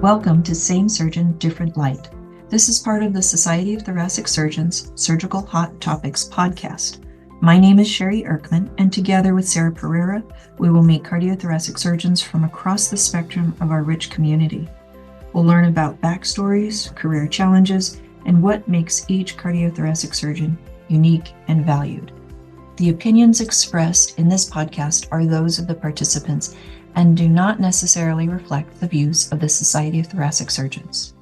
Welcome to Same Surgeon, Different Light. This is part of the Society of Thoracic Surgeons Surgical Hot Topics podcast. My name is Cherie Erkmen, and together with Sarah Pereira, we will meet cardiothoracic surgeons from across the spectrum of our rich community. We'll learn about backstories, career challenges, and what makes each cardiothoracic surgeon unique and valued. The opinions expressed in this podcast are those of the participants and do not necessarily reflect the views of the Society of Thoracic Surgeons.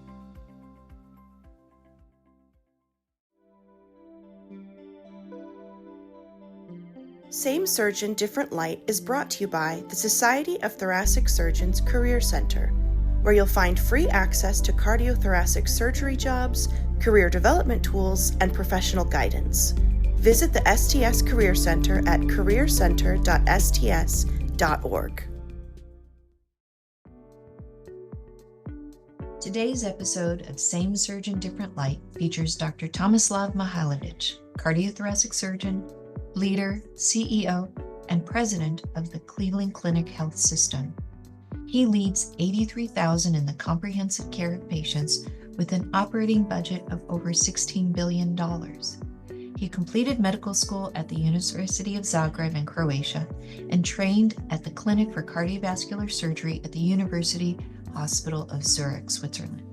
Same Surgeon, Different Light is brought to you by the Society of Thoracic Surgeons Career Center, where you'll find free access to cardiothoracic surgery jobs, career development tools, and professional guidance. Visit the STS Career Center at careercenter.sts.org. Today's episode of Same Surgeon, Different Light features Dr. Tomislav Mihaljevic, cardiothoracic surgeon, leader, CEO, and president of the Cleveland Clinic Health System. He leads 83,000 in the comprehensive care of patients with an operating budget of over $16 billion. He completed medical school at the University of Zagreb in Croatia and trained at the Clinic for Cardiovascular Surgery at the University Hospital of Zurich, Switzerland.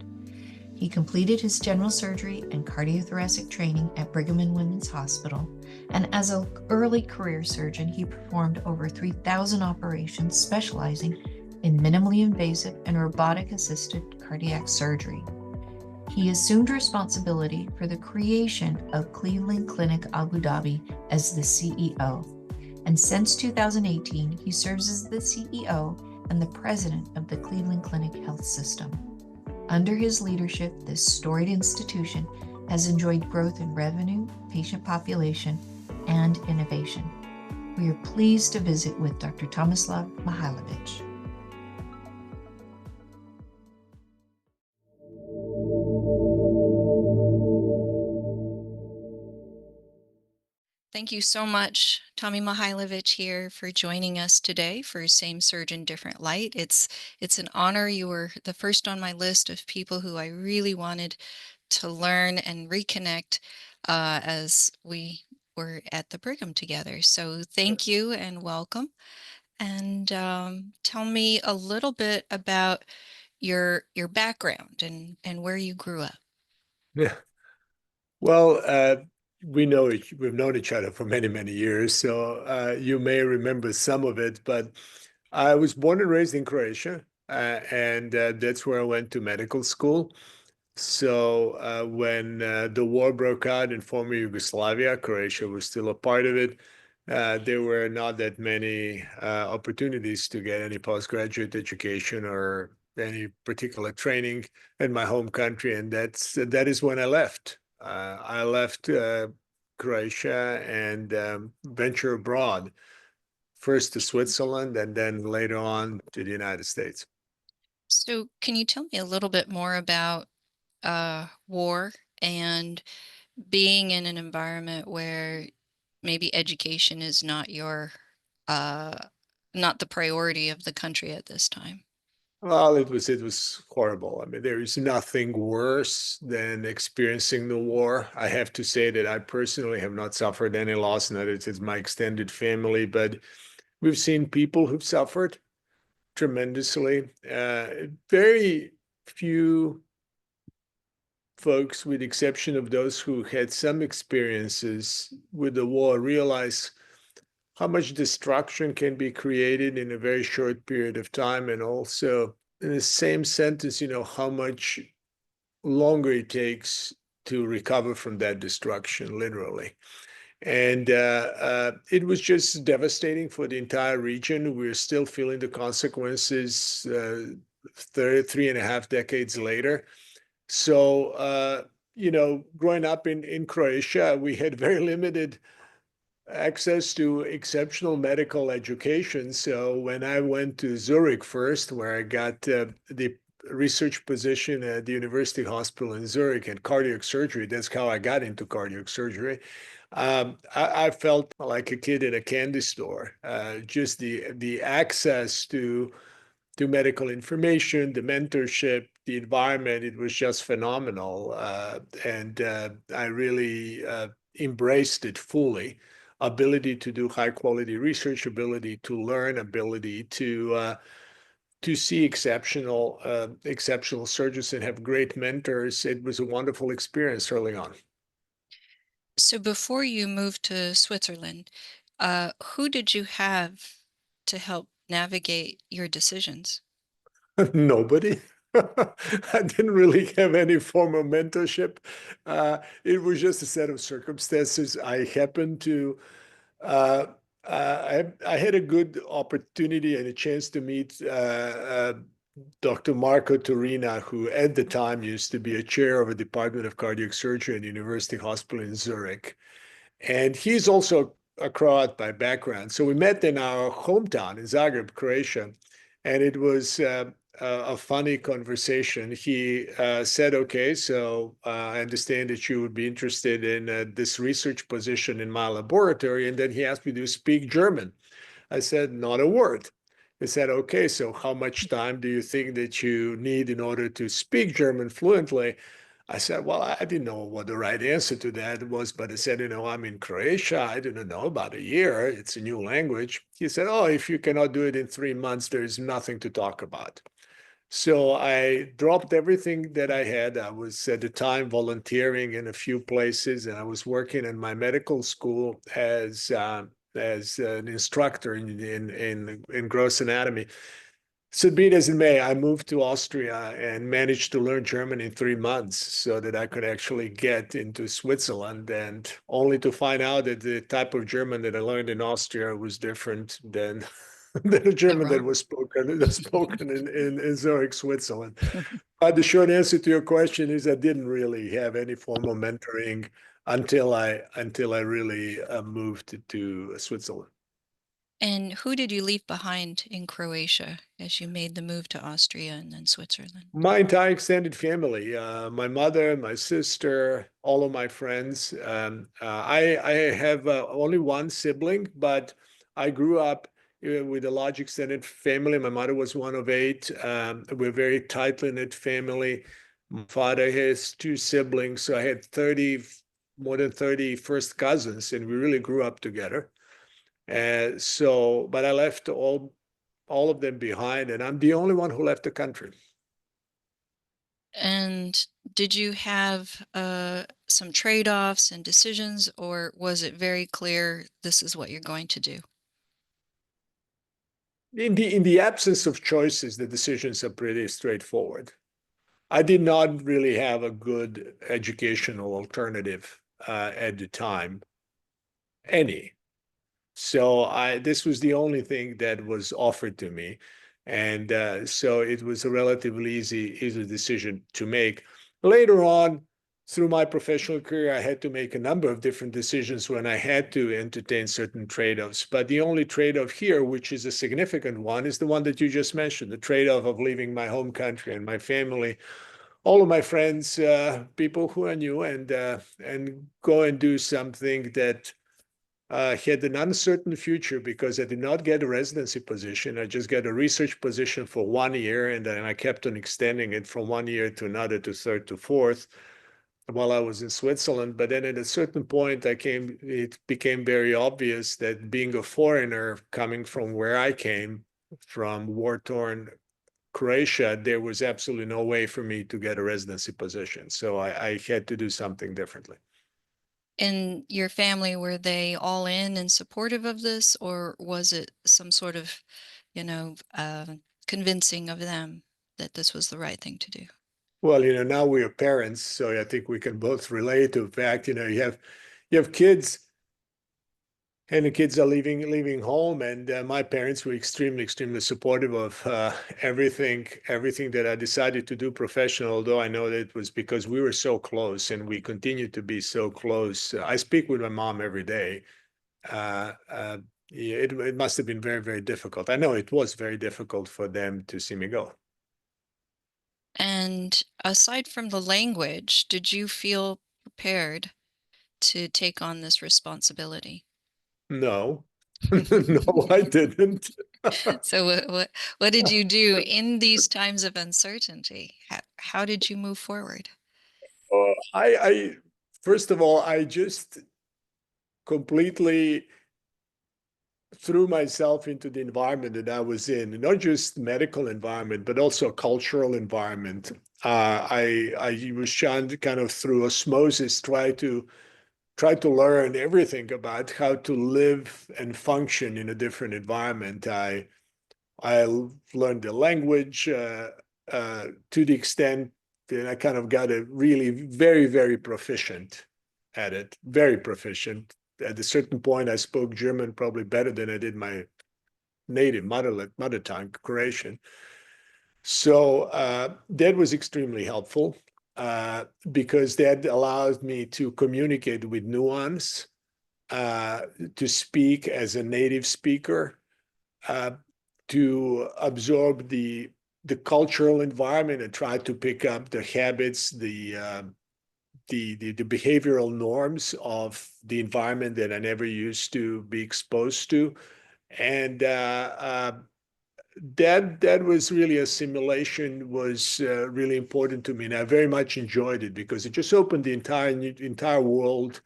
He completed his general surgery and cardiothoracic training at Brigham and Women's Hospital, and as an early career surgeon, he performed over 3,000 operations specializing in minimally invasive and robotic-assisted cardiac surgery. He assumed responsibility for the creation of Cleveland Clinic Abu Dhabi as the CEO, and since 2018, he serves as the CEO and the president of the Cleveland Clinic Health System. Under his leadership, this storied institution has enjoyed growth in revenue, patient population, and innovation. We are pleased to visit with Dr. Tomislav Mihaljevic. Thank you so much, Tommy Mihaljevic, here for joining us today for Same Surgeon, Different Light. It's an honor. You were the first on my list of people who I really wanted to learn and reconnect as we were at the Brigham together. So thank you and welcome. And tell me a little bit about your background and where you grew up. Yeah. Well, we've known each other for many, many years, so you may remember some of it, but I was born and raised in Croatia, and that's where I went to medical school. So when the war broke out in former Yugoslavia, Croatia was still a part of it. There were not that many opportunities to get any postgraduate education or any particular training in my home country, and that is when I left. I left Croatia and venture abroad, first to Switzerland and then later on to the United States. So can you tell me a little bit more about war and being in an environment where maybe education is not not the priority of the country at this time? Well, it was horrible. I mean, there is nothing worse than experiencing the war. I have to say that I personally have not suffered any loss, not that it's my extended family, but we've seen people who've suffered tremendously. Very few folks, with the exception of those who had some experiences with the war, realize how much destruction can be created in a very short period of time, and also in the same sentence, how much longer it takes to recover from that destruction, literally. And it was just devastating for the entire region. We're still feeling the consequences 3.5 decades later. So, growing up in Croatia, we had very limited access to exceptional medical education. So when I went to Zurich first, where I got the research position at the University Hospital in Zurich and cardiac surgery, that's how I got into cardiac surgery. I felt like a kid in a candy store. Just the access to medical information, the mentorship, the environment, it was just phenomenal. And I really embraced it fully. Ability to do high quality research, ability to learn, ability to see exceptional surgeons and have great mentors. It was a wonderful experience early on. So before you moved to Switzerland, who did you have to help navigate your decisions? Nobody. I didn't really have any formal mentorship. It was just a set of circumstances. I happened to, uh, I had a good opportunity and a chance to meet Dr. Marco Torina, who at the time used to be a chair of a department of cardiac surgery at the University Hospital in Zurich. And he's also a Croat by background. So we met in our hometown in Zagreb, Croatia. And it was a funny conversation. He said, okay, so I understand that you would be interested in this research position in my laboratory. And then he asked me to speak German. I said, not a word. He said, okay, so how much time do you think that you need in order to speak German fluently? I said, well, I didn't know what the right answer to that was, but I said, I'm in Croatia. I didn't know, about a year. It's a new language. He said, oh, if you cannot do it in 3 months, there's nothing to talk about. So I dropped everything that I had. I was at the time volunteering in a few places, and I was working in my medical school as an instructor in gross anatomy. So be it as it may, I moved to Austria and managed to learn German in 3 months so that I could actually get into Switzerland, and only to find out that the type of German that I learned in Austria was different than the German that was spoken in Zurich, Switzerland. But the short answer to your question is I didn't really have any formal mentoring until I really moved to Switzerland. And who did you leave behind in Croatia as you made the move to Austria and then Switzerland? My entire extended family, my mother, my sister, all of my friends. I have only one sibling, but I grew up with a large extended family. My mother was one of eight. We're a very tightly knit family. My father has two siblings, so I had more than 30 first cousins, and we really grew up together. But I left all of them behind, and I'm the only one who left the country. And did you have some trade-offs and decisions, or was it very clear this is what you're going to do? In the absence of choices, the decisions are pretty straightforward. I did not really have a good educational alternative at the time, any. So this was the only thing that was offered to me. And so it was a relatively easy decision to make. Later on, through my professional career, I had to make a number of different decisions when I had to entertain certain trade-offs. But the only trade-off here, which is a significant one, is the one that you just mentioned, the trade-off of leaving my home country and my family, all of my friends, people who I knew, and go and do something that had an uncertain future, because I did not get a residency position. I just got a research position for 1 year, and then I kept on extending it from 1 year to another, to third, to fourth, while I was in Switzerland. But then at a certain point, it became very obvious that being a foreigner coming from where I came, from war-torn Croatia, there was absolutely no way for me to get a residency position. So I had to do something differently. And your family, were they all in and supportive of this, or was it some sort of, convincing of them that this was the right thing to do? Well, now we are parents, so I think we can both relate to the fact, you have kids, and the kids are leaving home, and my parents were extremely supportive of everything that I decided to do professional. Although I know that it was because we were so close, and we continue to be so close. I speak with my mom every day. It must have been very difficult. I know it was very difficult for them to see me go. And aside from the language, did you feel prepared to take on this responsibility? No, no, I didn't. So what did you do in these times of uncertainty? how did you move forward? First of all, I just completely threw myself into the environment that I was in, not just medical environment, but also cultural environment. I was trying to kind of through osmosis try to learn everything about how to live and function in a different environment. I learned the language to the extent that I kind of got a really very, very proficient at it, very proficient. At a certain point, I spoke German probably better than I did my native mother tongue, Croatian. So that was extremely helpful because that allowed me to communicate with nuance, to speak as a native speaker, uh, to absorb the cultural environment and try to pick up the habits, the behavioral norms of the environment that I never used to be exposed to. And that was really a simulation was really important to me. And I very much enjoyed it because it just opened the entire world,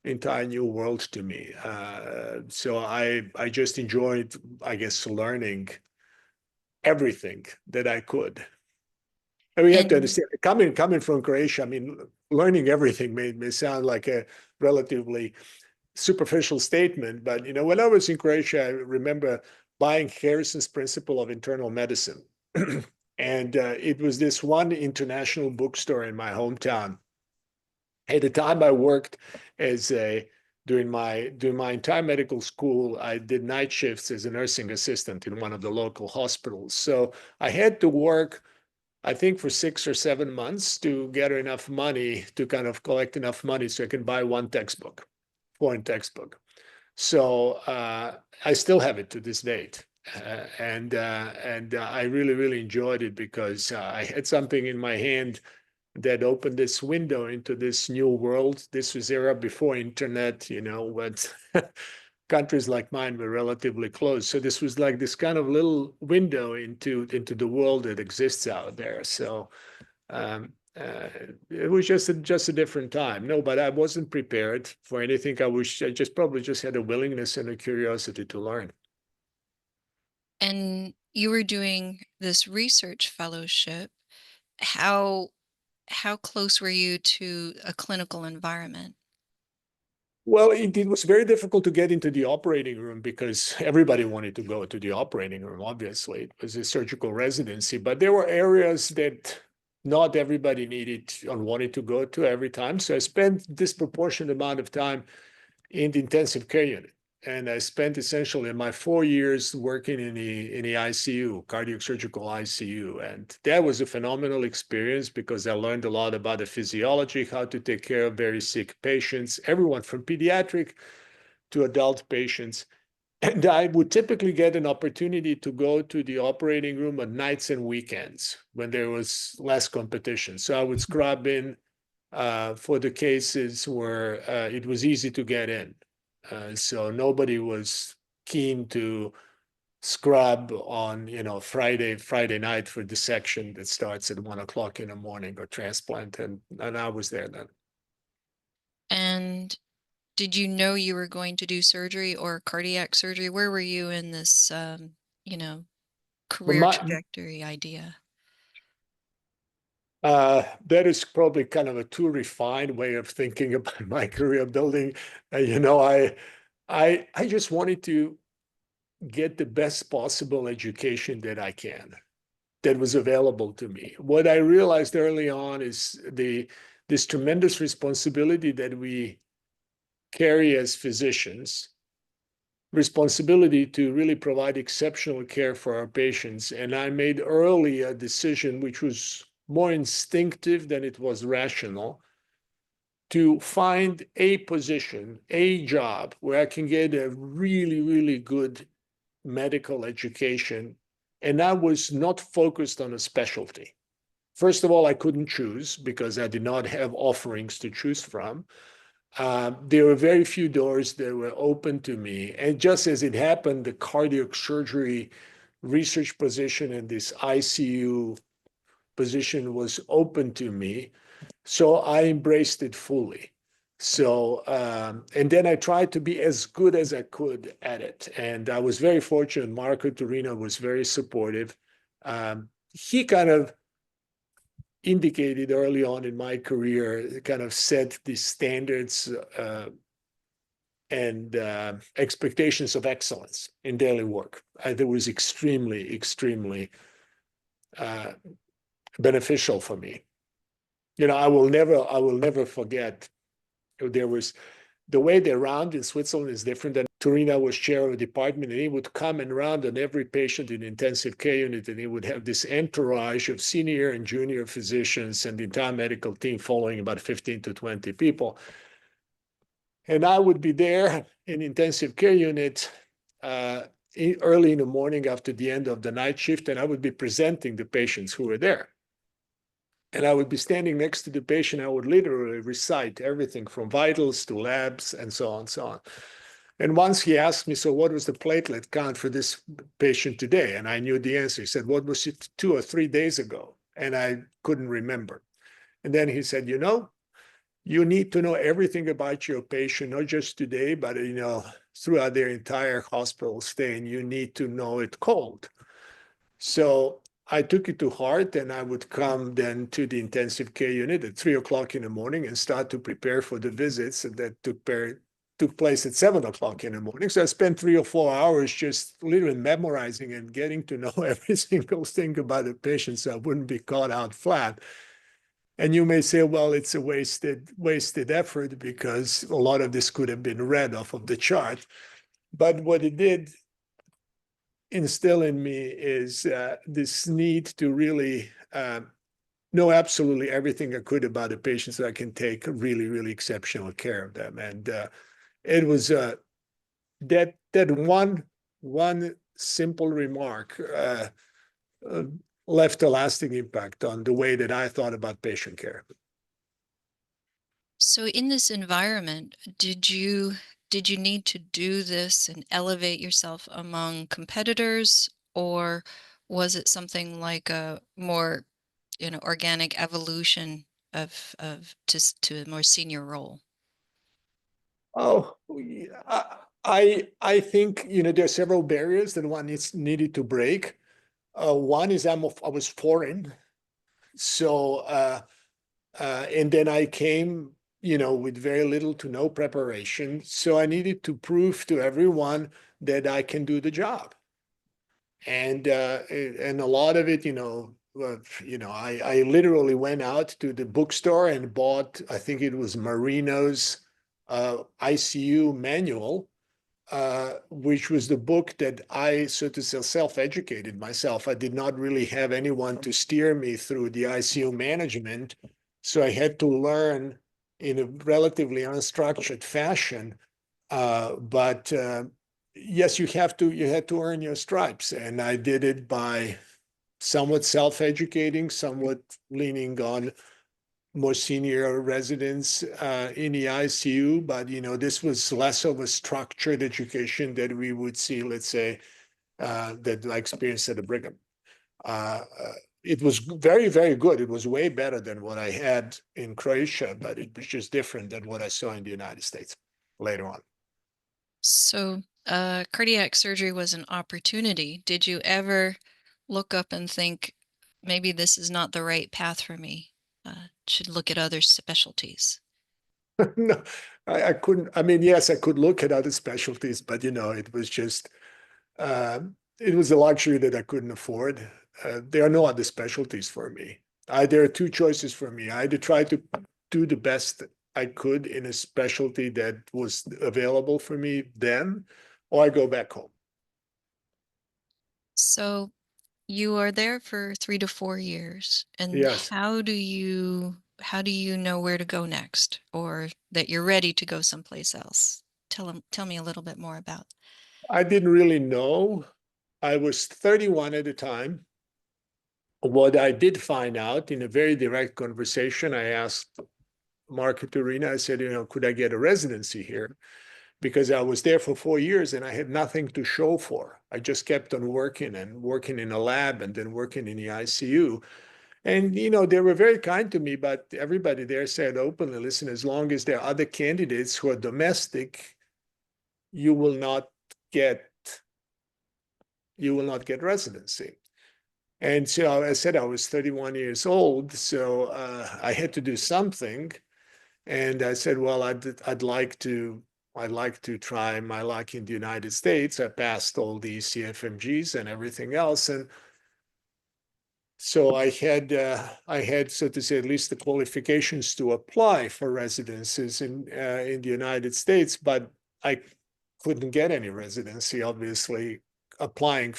entire new world to me. So I just enjoyed, I guess, learning everything that I could. And we have to And understand, coming from Croatia, I mean, learning everything may sound like a relatively superficial statement, but when I was in Croatia, I remember buying Harrison's Principle of Internal Medicine, and it was this one international bookstore in my hometown. At the time, I worked as a during my entire medical school. I did night shifts as a nursing assistant in one of the local hospitals. So I had to work, I think, for 6 or 7 months to get enough money to kind of collect enough money so I can buy one textbook, foreign textbook. So I still have it to this date. And I really, really enjoyed it because I had something in my hand that opened this window into this new world. This was era before internet, when countries like mine were relatively closed. So this was like this kind of little window into the world that exists out there. So um, uh, it was just a different time. No, but I wasn't prepared for anything. I just probably just had a willingness and a curiosity to learn. you were doing this research fellowship. How how close were you to a clinical environment? Well, it was very difficult to get into the operating room because everybody wanted to go to the operating room, obviously. It was a surgical residency, but there were areas that not everybody needed or wanted to go to every time. So I spent disproportionate amount of time in the intensive care unit. And I spent essentially my 4 years working in the ICU, cardiac surgical ICU. And that was a phenomenal experience because I learned a lot about the physiology, how to take care of very sick patients, everyone from pediatric to adult patients. And I would typically get an opportunity to go to the operating room on nights and weekends when there was less competition. So I would scrub in for the cases where it was easy to get in. So nobody was keen to scrub on, Friday night for dissection that starts at 1 o'clock in the morning or transplant. And I was there then. And did you know you were going to do surgery or cardiac surgery? Where were you in this, you know, But career my, trajectory idea? that is probably kind of a too refined way of thinking about my career building. I just wanted to get the best possible education that I can, that was available to me. What I realized early on is this tremendous responsibility that we carry as physicians, responsibility to really provide exceptional care for our patients. And I made early a decision, which was more instinctive than it was rational, to find a position, a job where I can get a really, really good medical education. And I was not focused on a specialty. First of all, I couldn't choose because I did not have offerings to choose from. There were very few doors that were open to me. And just as it happened, the cardiac surgery research position in this ICU position was open to me. So I embraced it fully. So, and then I tried to be as good as I could at it. And I was very fortunate. Marco Torino was very supportive. He kind of indicated early on in my career, kind of set the standards and expectations of excellence in daily work. That was extremely, extremely beneficial for me. You know, I will never forget. There was the way they round in Switzerland is different than Torino was chair of a department, and he would come and round on every patient in the intensive care unit, and he would have this entourage of senior and junior physicians and the entire medical team following, about 15 to 20 people. And I would be there in intensive care unit early in the morning after the end of the night shift, and I would be presenting the patients who were there. And I would be standing next to the patient. I would literally recite everything from vitals to labs and so on and so on. And once he asked me, so what was the platelet count for this patient today? And I knew the answer. He said, what was it 2 or 3 days ago? And I couldn't remember. And then he said, you know, you need to know everything about your patient, not just today, but, you know, throughout their entire hospital stay, and you need to know it cold. So I took it to heart, and I would come then to the intensive care unit at 3 o'clock in the morning and start to prepare for the visits that took place at 7 o'clock in the morning. So I spent 3 or 4 hours just literally memorizing and getting to know every single thing about the patient so I wouldn't be caught out flat. And you may say, well, it's a wasted effort because a lot of this could have been read off of the chart. But what it did instill in me is this need to really know absolutely everything I could about the patient so I can take really, really exceptional care of them. And it was that one simple remark left a lasting impact on the way that I thought about patient care. So in this environment, did you need to do this and elevate yourself among competitors, or was it something like a more, organic evolution of to a more senior role? Oh, I think, you know, there are several barriers that one needed to break. One is I was foreign. So, and then I came, you know, with very little to no preparation. So I needed to prove to everyone that I can do the job. And a lot of it, I literally went out to the bookstore and bought, I think it was Marino's ICU manual, which was the book that I, so to say, self-educated myself. I did not really have anyone to steer me through the ICU management. So I had to learn in a relatively unstructured fashion. But yes, you had to earn your stripes. And I did it by somewhat self-educating, somewhat leaning on more senior residents in the ICU, but this was less of a structured education that we would see, let's say, that I experienced at the Brigham. It was very, very good. It was way better than what I had in Croatia, but it was just different than what I saw in the United States later on. So, cardiac surgery was an opportunity. Did you ever look up and think, maybe this is not the right path for me? Should look at other specialties. No, I couldn't. I mean, yes, I could look at other specialties, but it was just it was a luxury that I couldn't afford. There are no other specialties for me. There are two choices for me. I either try to do the best I could in a specialty that was available for me then, or I go back home. So you are there for 3 to 4 years, and Yes. how do you know where to go next, or that you're ready to go someplace else? Tell me a little bit more about. I didn't really know. I was 31 at the time. What I did find out in a very direct conversation, I asked Marco Torino, I said, could I get a residency here? Because I was there for 4 years and I had nothing to show for. I just kept on working and working in a lab and then working in the ICU. And, they were very kind to me, but everybody there said openly, listen, as long as there are other candidates who are domestic, you will not get residency. And so I said I was 31 years old, so I had to do something. And I said, well, I'd like to try my luck in the United States. I passed all the CFMGs and everything else, and so I had, so to say, at least the qualifications to apply for residencies in the United States, but I couldn't get any residency, obviously, applying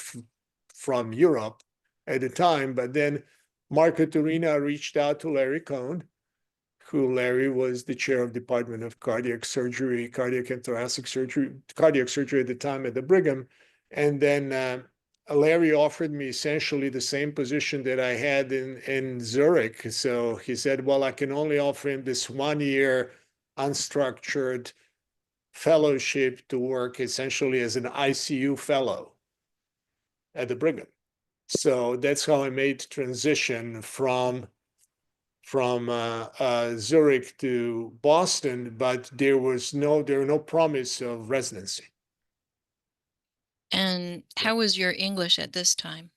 from Europe at the time. But then Marco Turina reached out to Larry Cohn, who Larry was the chair of Department of Cardiac Surgery, Cardiac and Thoracic Surgery, Cardiac Surgery at the time at the Brigham. And then Larry offered me essentially the same position that I had in Zurich. So he said, well, I can only offer him this 1 year unstructured fellowship to work essentially as an ICU fellow at the Brigham. So that's how I made transition from Zurich to Boston, but there were no promise of residency. And how was your English at this time?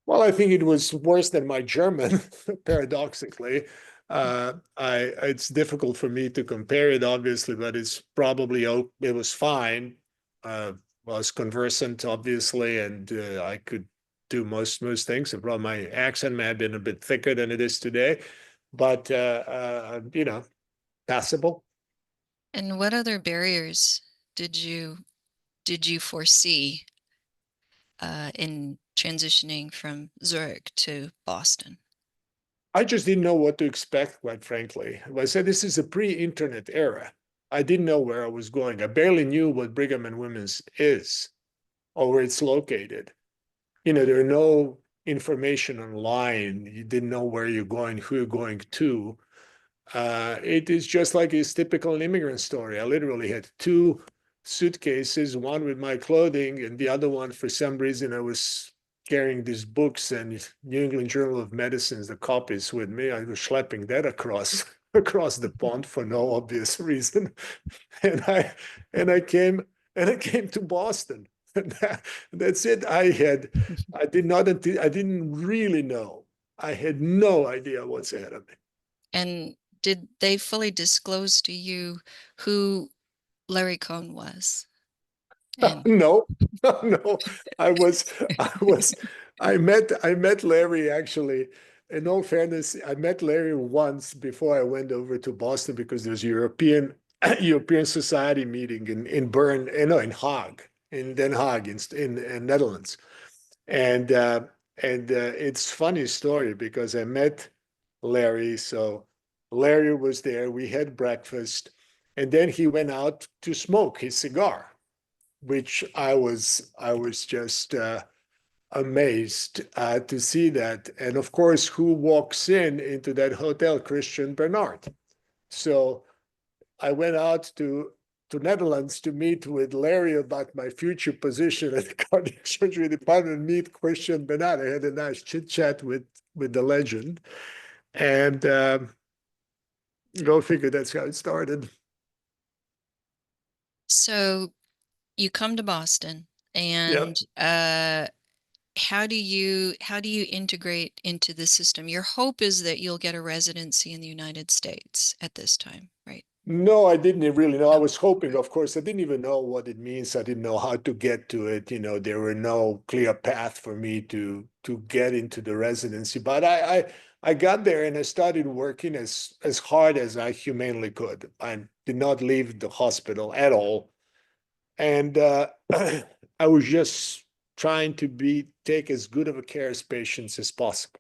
Well, I think it was worse than my German, paradoxically. It's difficult for me to compare it, obviously, but it was fine. I was conversant, obviously, and I could do most things. And probably my accent may have been a bit thicker than it is today, but passable. And what other barriers did you foresee in transitioning from Zurich to Boston? I just didn't know what to expect, quite frankly. I said this is a pre-internet era. I didn't know where I was going. I barely knew what Brigham and Women's is or where it's located. There are no information online. You didn't know where you're going, who you're going to. It is just like it's typical immigrant story. I literally had 2 suitcases, one with my clothing and the other one, for some reason, I was carrying these books and New England Journal of Medicine's, the copies with me. I was schlepping that across the pond for no obvious reason. And I came to Boston. That's it. I didn't really know. I had no idea what's ahead of me. And did they fully disclose to you who Larry Cohn was? And No. I met Larry actually. In all fairness, I met Larry once before I went over to Boston because there's a European Society meeting in Bern, in Haag, in Den Haag, in Netherlands. And it's a funny story because I met Larry. So Larry was there. We had breakfast, and then he went out to smoke his cigar, which I was just amazed to see that. And of course, who walks into that hotel? Christian Bernard. So I went out to Netherlands to meet with Larry about my future position at the cardiac surgery department, meet Christian Bernard. I had a nice chit chat with the legend, and go figure, that's how it started. so you come to Boston, and how do you integrate into the system? Your hope is that you'll get a residency in the United States at this time, right? No, I didn't really know. I was hoping, of course. I didn't even know what it means. I didn't know how to get to it. There were no clear path for me to get into the residency. But I got there and I started working as hard as I humanly could. I did not leave the hospital at all. And I was just trying to take as good of a care as patients as possible.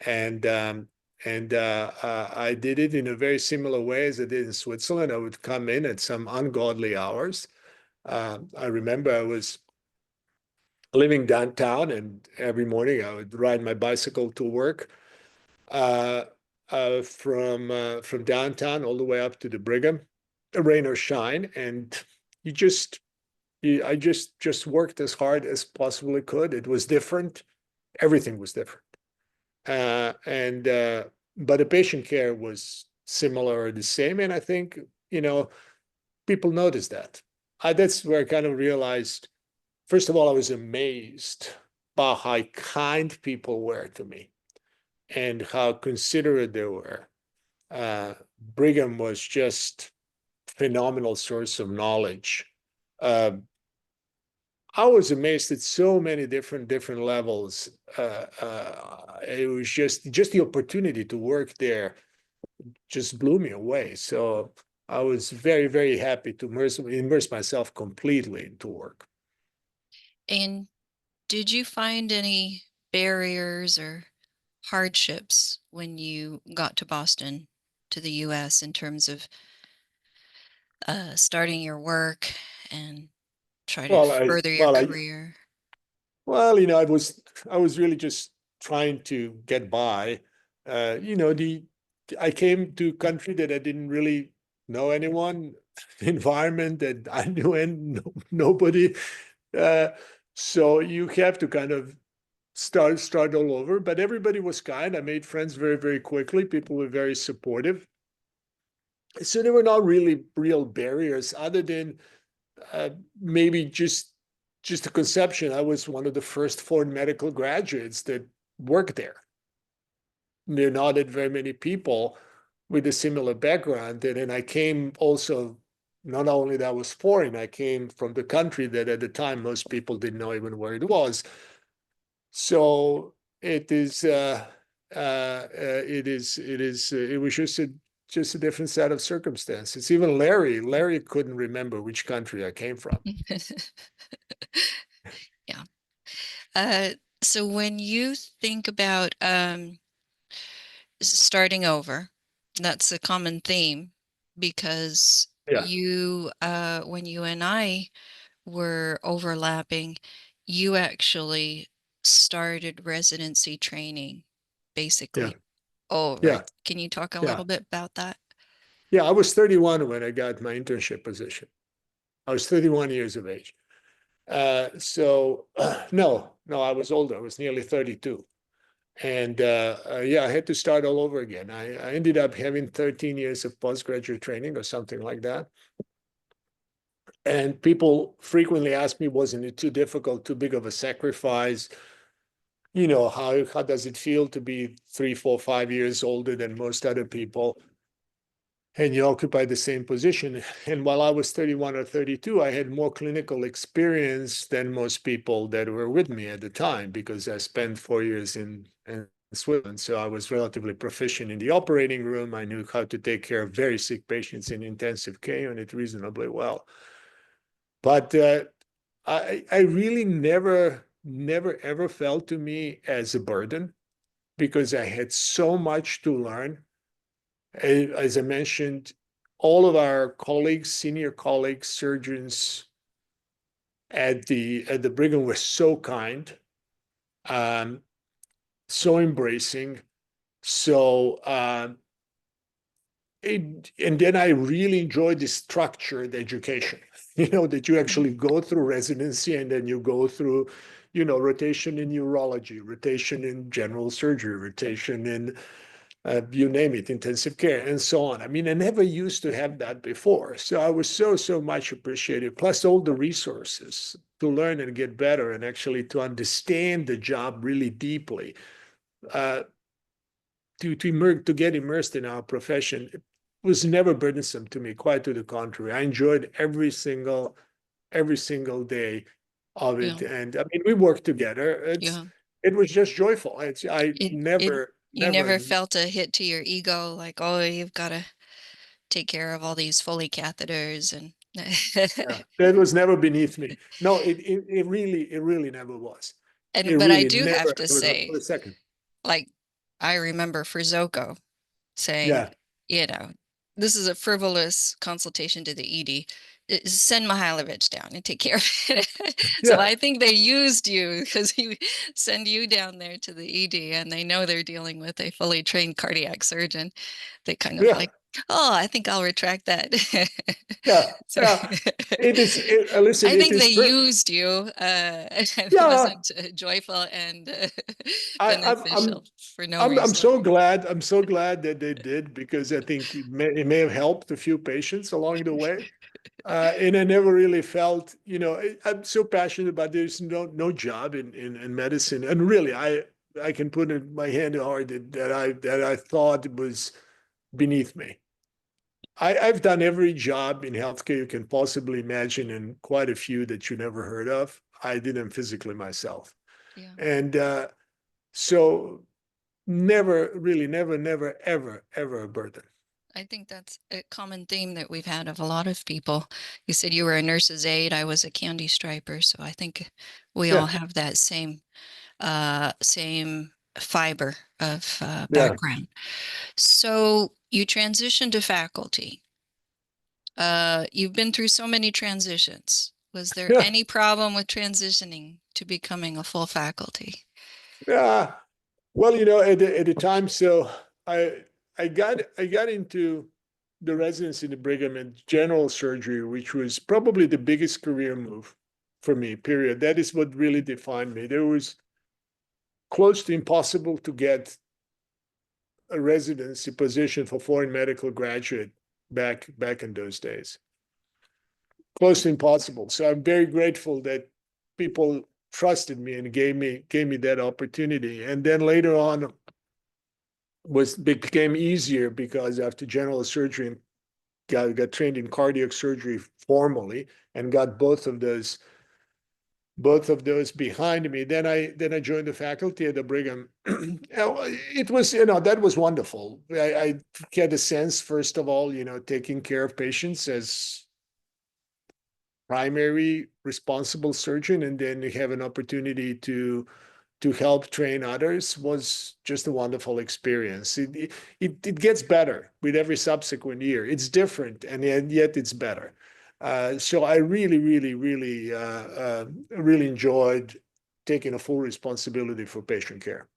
And I did it in a very similar way as I did in Switzerland. I would come in at some ungodly hours. I remember I was living downtown, and every morning I would ride my bicycle to work from downtown all the way up to the Brigham, rain or shine. And I just worked as hard as possibly could. It was different. Everything was different. and but the patient care was similar or the same. And I think, people noticed that. That's where I kind of realized, first of all, I was amazed by how kind people were to me and how considerate they were. Brigham was just phenomenal source of knowledge. Uh, I was amazed at so many different levels. It was just the opportunity to work there just blew me away. So I was very happy to immerse myself completely into work. And did you find any barriers or hardships when you got to Boston, to the US, in terms of starting your work and try to Well, I further your well I career? well, I was really just trying to get by. The I came to a country that I didn't really know anyone, environment that I knew and nobody. Uh, so you have to kind of start all over. But everybody was kind. I made friends very quickly. People were very supportive. So there were not really real barriers other than uh, maybe just a conception. I was one of the first foreign medical graduates that worked there. There are not that very many people with a similar background. And then I came also, not only that I was foreign, I came from the country that at the time most people didn't know even where it was. So it was just a different set of circumstances. Even Larry couldn't remember which country I came from. Yeah. Uh, so when you think about starting over, that's a common theme because Yeah, when you and I were overlapping, you actually started residency training yeah, basically over. yeah, Can you talk a yeah. little bit about that? Yeah, I was 31 when I got my internship position. I was 31 years of age. No, I was older. I was nearly 32. And yeah, I had to start all over again. I ended up having 13 years of postgraduate training or something like that. And people frequently ask me, wasn't it too difficult, too big of a sacrifice? How does it feel to be 3, 4, 5 years older than most other people? And you occupy the same position. And while I was 31 or 32, I had more clinical experience than most people that were with me at the time because I spent 4 years in Switzerland. So I was relatively proficient in the operating room. I knew how to take care of very sick patients in intensive care unit reasonably well. But I really never ever felt to me as a burden because I had so much to learn. As I mentioned, all of our colleagues, senior colleagues, surgeons at the Brigham were so kind, um, so embracing. So and then I really enjoyed the structured education. That you actually go through residency and then you go through, rotation in urology, rotation in general surgery, rotation in you name it, intensive care, and so on. I mean, I never used to have that before. So I was so much appreciated, plus all the resources to learn and get better and actually to understand the job really deeply, uh, to get immersed in our profession. It was never burdensome to me, quite to the contrary. I enjoyed every single day of Yeah. it. And I mean, we worked together. Yeah. It was just joyful. I It you never never. felt a hit to your ego, like, oh, you've got to take care of all these Foley catheters and Yeah, that was never beneath me. No, it really never was. It and but I really do have never to ever not for say, a second. like, I remember for Zoko saying, Yeah, you know, this is a frivolous consultation to the ED. Send Mihaljevic down and take care of it. So yeah, I think they used you because you send you down there to the ED and they know they're dealing with a fully trained cardiac surgeon. They kind of yeah. like Oh, I think I'll retract that. Yeah, So yeah. It is. Listen, I it think is. they used you, and it Yeah, wasn't joyful and I, I'm. I'm. beneficial for no I'm reason. so glad. I'm so glad that they did because I think it may have helped a few patients along the way. And I never really felt, I'm so passionate about there's no job in medicine, and really I can put in my hand hard that I thought it was beneath me. I've done every job in healthcare you can possibly imagine, and quite a few that you never heard of. I did them physically myself, Yeah. and so never really, never, ever a burden. I think that's a common theme that we've had of a lot of people. You said you were a nurse's aide. I was a candy striper, so I think we all Yeah, have that same fiber of yeah, background. So you transitioned to faculty. You've been through so many transitions. Was there yeah, any problem with transitioning to becoming a full faculty? yeah. Well, at the time, so I got into the residency in the Brigham in general surgery, which was probably the biggest career move for me, period. That is what really defined me. There was close to impossible to get a residency position for foreign medical graduate back in those days. Close to impossible. So I'm very grateful that people trusted me and gave me that opportunity. And then later on, became easier because after general surgery, got trained in cardiac surgery formally and got both of those behind me. Then I joined the faculty at the Brigham. It was, that was wonderful. I had a sense, first of all, taking care of patients as primary responsible surgeon, and then you have an opportunity to help train others was just a wonderful experience. It gets better with every subsequent year. It's different, and yet it's better. So I really, really, really enjoyed taking a full responsibility for patient care.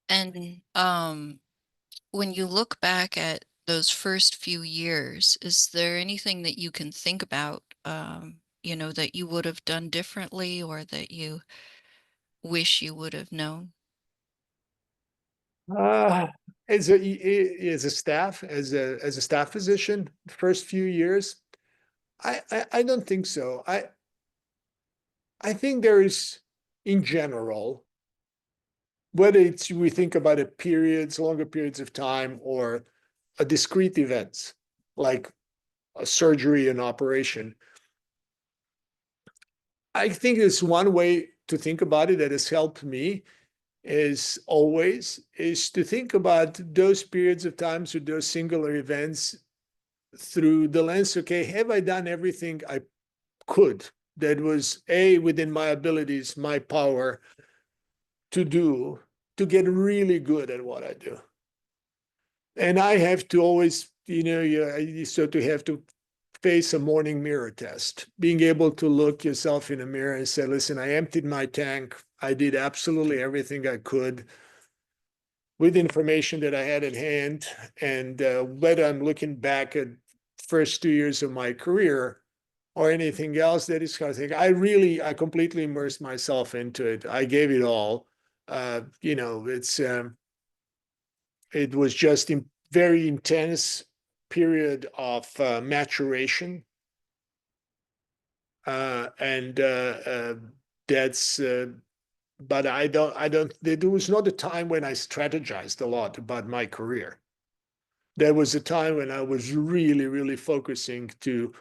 And when you look back at those first few years, is there anything that you can think about, that you would have done differently or that you wish you would have known? Uh, as a staff physician, the first few years, I don't think so. I think there is, in general, whether it's we think about it periods, longer periods of time, or a discrete events like a surgery and operation. I think it's one way to think about it that has helped me is to think about those periods of times or those singular events through the lens, okay, have I done everything I could that was within my abilities, my power to do to get really good at what I do? And I have to always, you sort of have to face a morning mirror test, being able to look yourself in a mirror and say, listen, I emptied my tank. I did absolutely everything I could with information that I had at hand. And whether I'm looking back at first 2 years of my career or anything else that is kind of thing, I completely immersed myself into it. I gave it all. It was just a very intense period of maturation, and that's. But I don't. There was not a time when I strategized a lot about my career. There was a time when I was really, really focusing to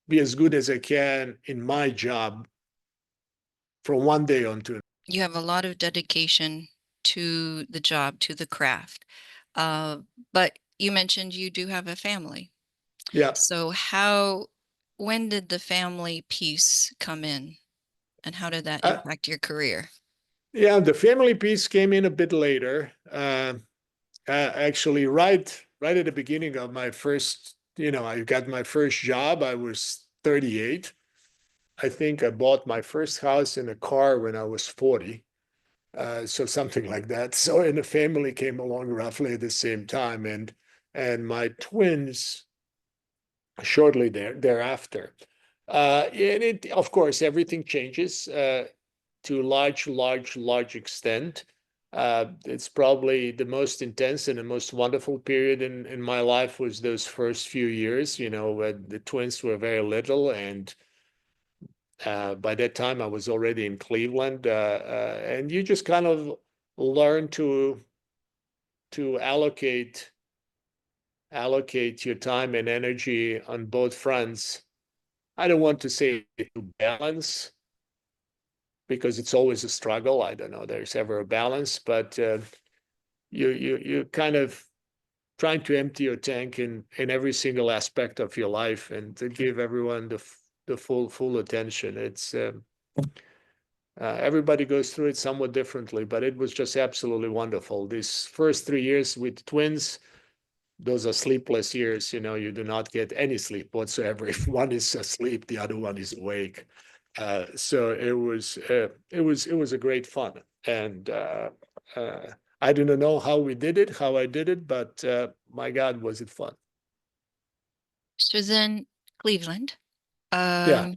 be as good as I can in my job from one day on to. You have a lot of dedication to the job, to the craft. Uh, but you mentioned you do have a family. Yeah. So when did the family piece come in and how did that Uh, impact your career? yeah, the family piece came in a bit later. Actually, right at the beginning of my first, I got my first job. I was 38. I think I bought my first house and a car when I was 40. So something like that. So, and the family came along roughly at the same time. And and my twins shortly thereafter. And it, of course, everything changes to a large extent. It's probably the most intense and the most wonderful period in my life was those first few years, when the twins were very little. And by that time, I was already in Cleveland. And you just kind of learn to allocate your time and energy on both fronts. I don't want to say to balance, because it's always a struggle. I don't know there's ever a balance, but you kind of trying to empty your tank in every single aspect of your life and to give everyone the full attention. It's everybody goes through it somewhat differently, but it was just absolutely wonderful. These first 3 years with twins, those are sleepless years. You do not get any sleep whatsoever. If one is asleep, the other one is awake. So it was a great fun. And I do not know how I did it, but my God, was it fun. So then Cleveland. Yeah.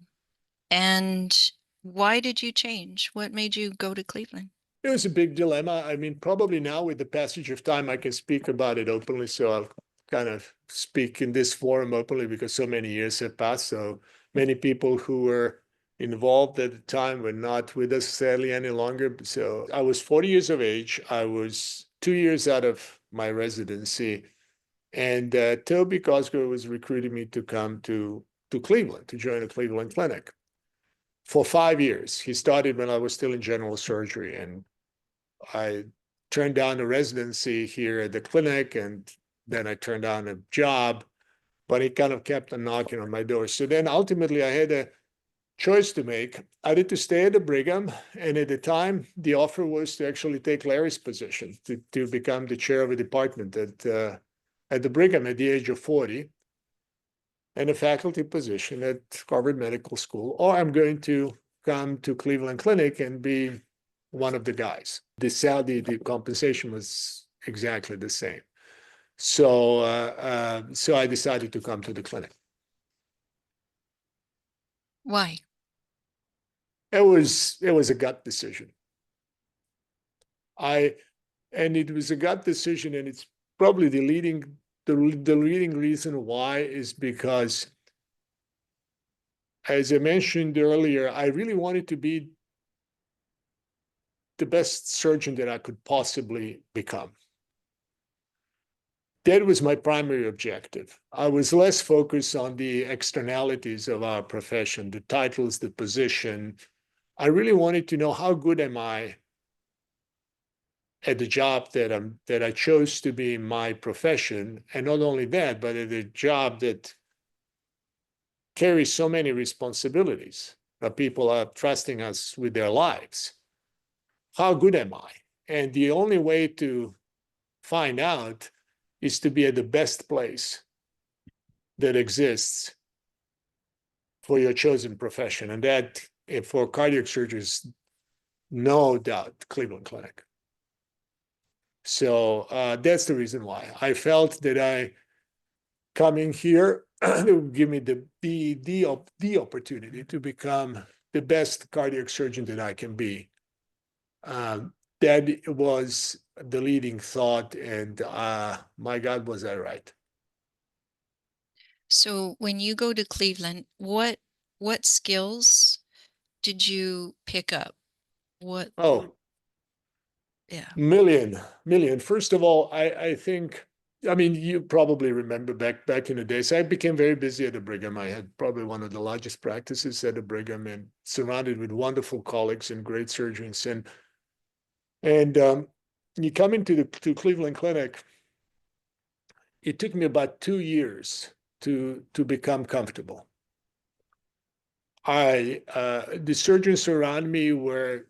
And why did you change? What made you go to Cleveland? It was a big dilemma. I mean, probably now with the passage of time, I can speak about it openly. So I'll kind of speak in this forum openly because so many years have passed. So many people who were involved at the time were not with us sadly any longer. So I was 40 years of age. I was 2 years out of my residency. And Toby Cosgrove was recruiting me to come to Cleveland, to join the Cleveland Clinic for 5 years. He started when I was still in general surgery, and I turned down a residency here at the clinic, and then I turned down a job, but he kind of kept on knocking on my door. So then ultimately I had a choice to make. I had to stay at the Brigham, and at the time the offer was to actually take Larry's position, to become the chair of a department at the Brigham at the age of 40, and a faculty position at Harvard Medical School, or I'm going to come to Cleveland Clinic and be one of the guys. The compensation was exactly the same. So I decided to come to the clinic. Why? It was a gut decision. And it was a gut decision, and it's probably the leading reason why is because, as I mentioned earlier, I really wanted to be the best surgeon that I could possibly become. That was my primary objective. I was less focused on the externalities of our profession, the titles, the position. I really wanted to know how good am I at the job that I chose to be my profession, and not only that, but at a job that carries so many responsibilities. People are trusting us with their lives. How good am I? And the only way to find out is to be at the best place that exists for your chosen profession. And that, for cardiac surgeons, no doubt, Cleveland Clinic. So that's the reason why. I felt that coming here, it would give me the opportunity to become the best cardiac surgeon that I can be. That was the leading thought, and my God, was I right. So when you go to Cleveland, what skills did you pick up? What? Oh, Yeah. million. First of all, I think, I mean, you probably remember back in the days, I became very busy at the Brigham. I had probably one of the largest practices at the Brigham, and surrounded with wonderful colleagues and great surgeons. And you come into the Cleveland Clinic, it took me about 2 years to become comfortable. The surgeons around me were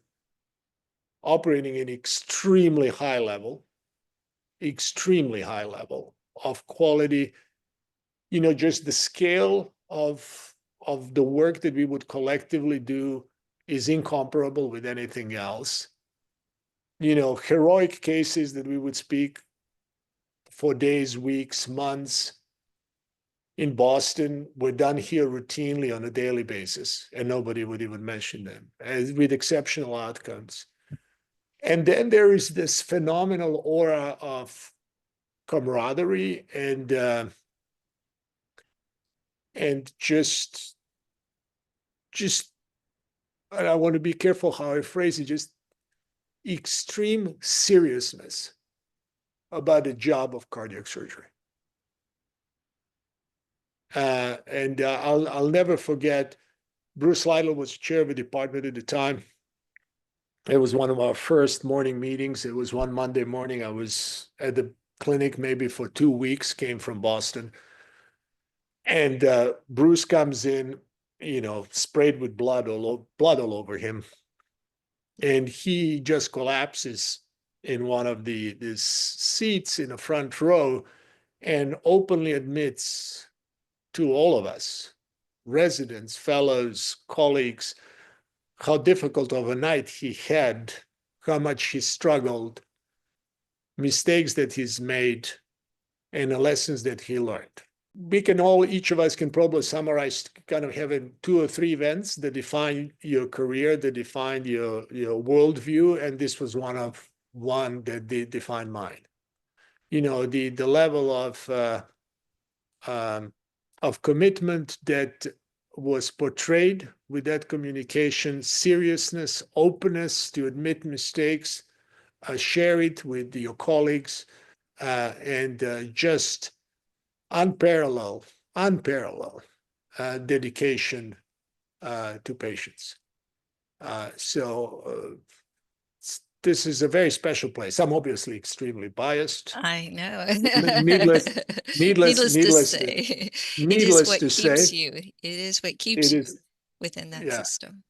operating in extremely high level of quality. Just the scale of the work that we would collectively do is incomparable with anything else. Heroic cases that we would speak for days, weeks, months. In Boston were done here routinely on a daily basis, and nobody would even mention them, as with exceptional outcomes. And then there is this phenomenal aura of camaraderie and just, and I want to be careful how I phrase it, just extreme seriousness about the job of cardiac surgery. I'll never forget, Bruce Lytle was chair of the department at the time. It was one of our first morning meetings. It was one Monday morning. I was at the clinic maybe for 2 weeks, came from Boston. And Bruce comes in, sprayed with blood all over him. And he just collapses in one of these seats in the front row and openly admits to all of us, residents, fellows, colleagues, how difficult of a night he had, how much he struggled, mistakes that he's made, and the lessons that he learned. We can each of us can probably summarize kind of having 2 or 3 events that define your career, that define your worldview, and this was one that defined mine. The level of commitment that was portrayed with that communication, seriousness, openness to admit mistakes, share it with your colleagues, and just unparalleled dedication to patients. This is a very special place. I'm obviously extremely biased. I know. Needless to say. Needless what to keeps say, you. It is what keeps you within that yeah. system.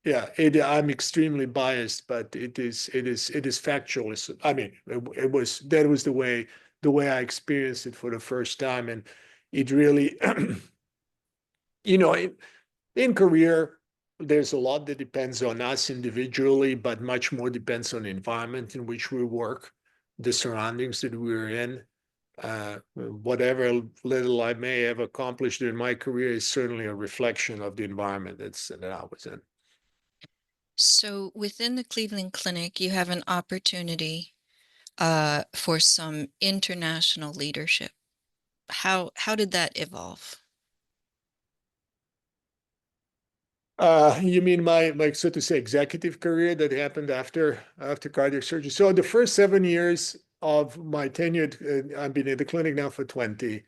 Yeah, I'm extremely biased, but it is factual. I mean, that was the way I experienced it for the first time, and it really, in career, there's a lot that depends on us individually, but much more depends on the environment in which we work, the surroundings that we're in. Whatever little I may have accomplished in my career is certainly a reflection of the environment that I was in. So within the Cleveland Clinic, you have an opportunity for some international leadership. How did that evolve? You mean my so to say executive career that happened after cardiac surgery? So the first 7 years of my tenure, I've been at the clinic now for 20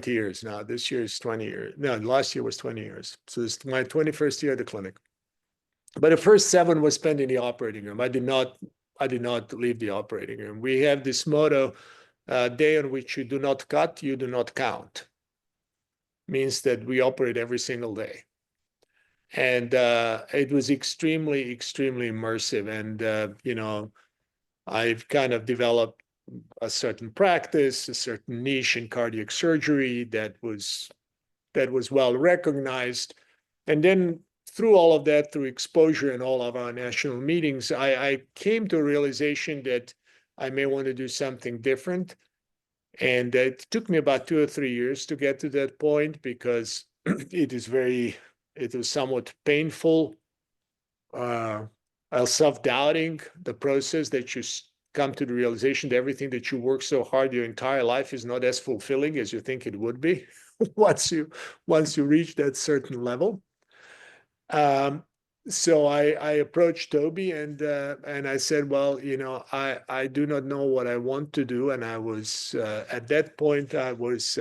years now. This year is 20 years. No, last year was 20 years. So it's my 21st year at the clinic. But the first 7 was spent in the operating room. I did not leave the operating room. We have this motto, day on which you do not cut, you do not count. Means that we operate every single day. And it was extremely, extremely immersive. And, I've kind of developed a certain practice, a certain niche in cardiac surgery that was well recognized. And then through all of that, through exposure in all of our national meetings, I came to a realization that I may want to do something different. And it took me about 2 or 3 years to get to that point because it was somewhat painful, self-doubting, the process that you come to the realization that everything that you work so hard your entire life is not as fulfilling as you think it would be once you reach that certain level. So I approached Toby and I said, well, I do not know what I want to do. And I was, at that point, I was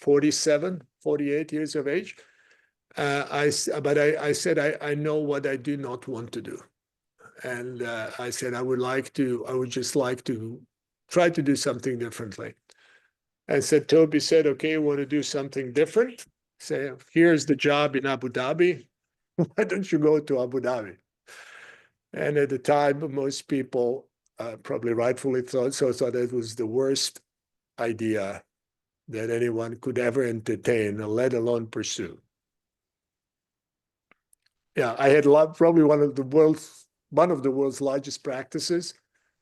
47, 48 years of age. I said, I know what I do not want to do. And I said, I would just like to try to do something differently. And Toby said, okay, you want to do something different? Say, here's the job in Abu Dhabi. Why don't you go to Abu Dhabi? And at the time, most people probably rightfully thought it was the worst idea that anyone could ever entertain, let alone pursue. Yeah, I had probably one of the world's largest practices.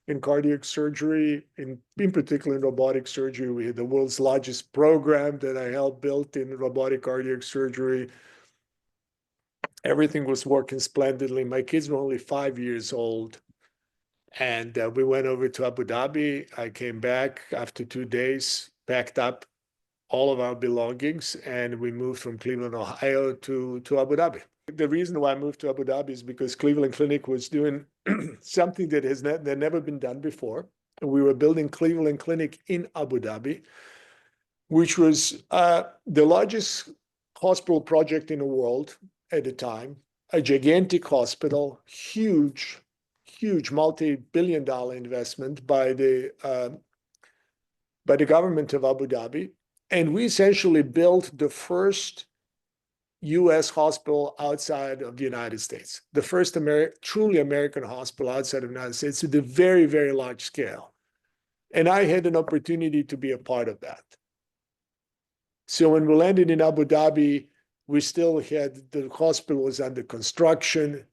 in cardiac surgery, in particular in robotic surgery. We had the world's largest program that I helped build in robotic cardiac surgery. Everything was working splendidly. My kids were only 5 years old. And we went over to Abu Dhabi. I came back after 2 days, packed up all of our belongings, and we moved from Cleveland, Ohio to Abu Dhabi. The reason why I moved to Abu Dhabi is because Cleveland Clinic was doing something that has never been done before. We were building Cleveland Clinic in Abu Dhabi, which was the largest hospital project in the world at the time, a gigantic hospital, huge multi-billion-dollar investment by the government of Abu Dhabi. And we essentially built the first U.S. hospital outside of the United States, the first truly American hospital outside of the United States at a very, very large scale. And I had an opportunity to be a part of that. So when we landed in Abu Dhabi, we still had, the hospital was under construction.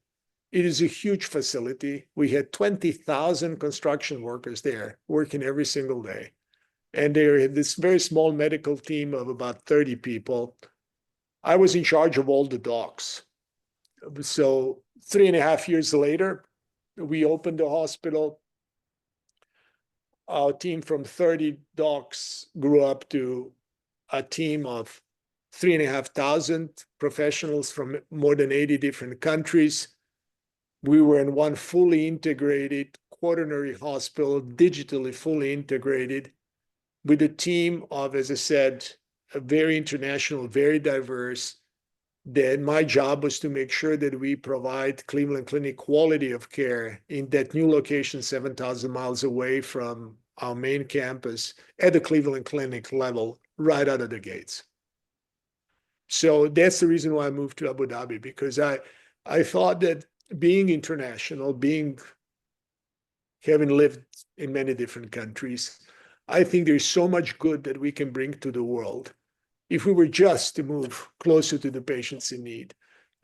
It is a huge facility. We had 20,000 construction workers there working every single day. And they had this very small medical team of about 30 people. I was in charge of all the docks. So 3.5 years later, we opened the hospital. Our team from 30 docs grew up to a team of 3,500 professionals from more than 80 different countries. We were in one fully integrated quaternary hospital, digitally fully integrated, with a team of, as I said, a very international, very diverse. Then my job was to make sure that we provide Cleveland Clinic quality of care in that new location, 7,000 miles away from our main campus, at the Cleveland Clinic level, right out of the gates. So that's the reason why I moved to Abu Dhabi, because I thought that being international, having lived in many different countries, I think there's so much good that we can bring to the world if we were just to move closer to the patients in need.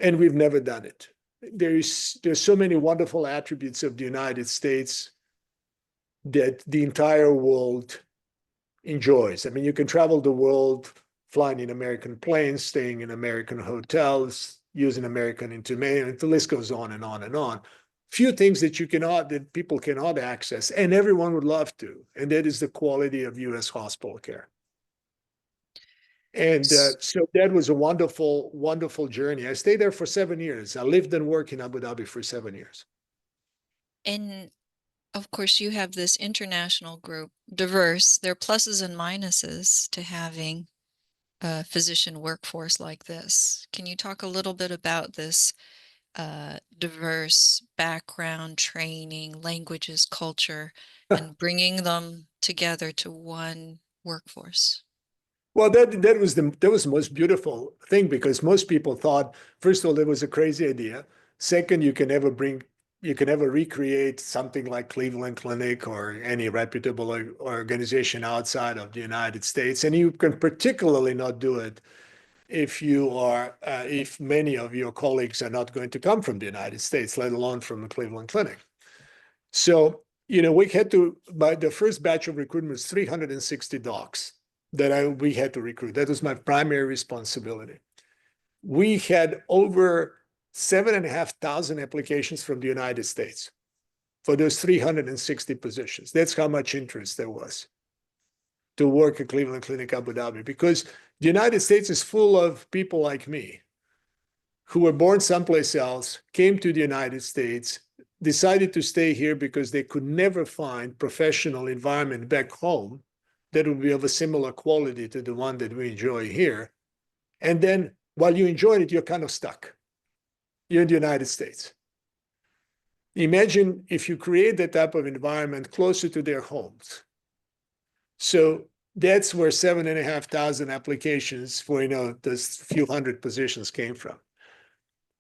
And we've never done it. There's so many wonderful attributes of the United States that the entire world enjoys. I mean, you can travel the world flying in American planes, staying in American hotels, using American internet, the list goes on and on and on. Few things that people cannot access, and everyone would love to, and that is the quality of U.S. hospital care. And so that was a wonderful, wonderful journey. I stayed there for 7 years. I lived and worked in Abu Dhabi for 7 years. And of course, you have this international group, diverse. There are pluses and minuses to having a physician workforce like this. Can you talk a little bit about this diverse background, training, languages, culture, and bringing them together to one workforce? Well, that was the most beautiful thing, because most people thought, first of all, it was a crazy idea. Second, you can never recreate something like Cleveland Clinic or any reputable organization outside of the United States, and you can particularly not do it if many of your colleagues are not going to come from the United States, let alone from the Cleveland Clinic. So, by the first batch of recruitment was 360 docs that we had to recruit. That was my primary responsibility. We had over 7,500 applications from the United States for those 360 positions. That's how much interest there was to work at Cleveland Clinic Abu Dhabi, because the United States is full of people like me who were born someplace else, came to the United States, decided to stay here because they could never find professional environment back home that would be of a similar quality to the one that we enjoy here. And then while you enjoy it, you're kind of stuck. You're in the United States. Imagine if you create that type of environment closer to their homes. So that's where 7,500 applications for, those few hundred positions came from.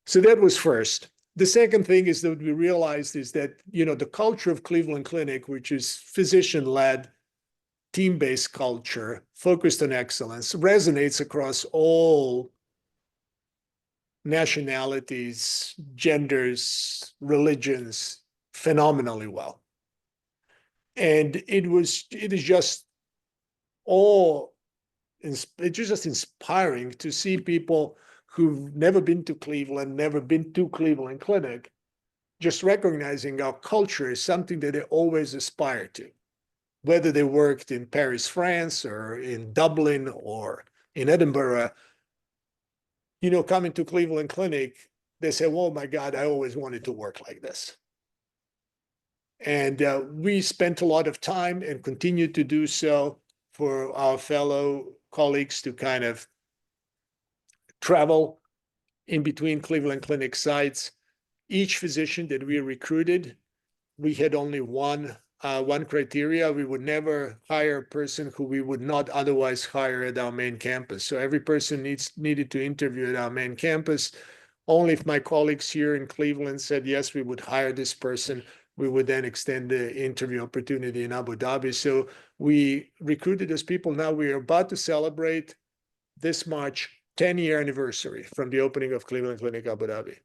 So that was first. The second thing is that we realized is that, the culture of Cleveland Clinic, which is physician-led, team-based culture, focused on excellence, resonates across all nationalities, genders, religions, phenomenally well. And it is just all, it's just inspiring to see people who've never been to Cleveland, never been to Cleveland Clinic, just recognizing our culture is something that they always aspire to. Whether they worked in Paris, France, or in Dublin or in Edinburgh, coming to Cleveland Clinic, they say, oh my God, I always wanted to work like this. And we spent a lot of time and continue to do so for our fellow colleagues to kind of travel in between Cleveland Clinic sites. Each physician that we recruited, we had only one criteria. We would never hire a person who we would not otherwise hire at our main campus. So every person needed to interview at our main campus. Only if my colleagues here in Cleveland said, yes, we would hire this person, we would then extend the interview opportunity in Abu Dhabi. So we recruited those people. Now we are about to celebrate this March 10-year anniversary from the opening of Cleveland Clinic Abu Dhabi.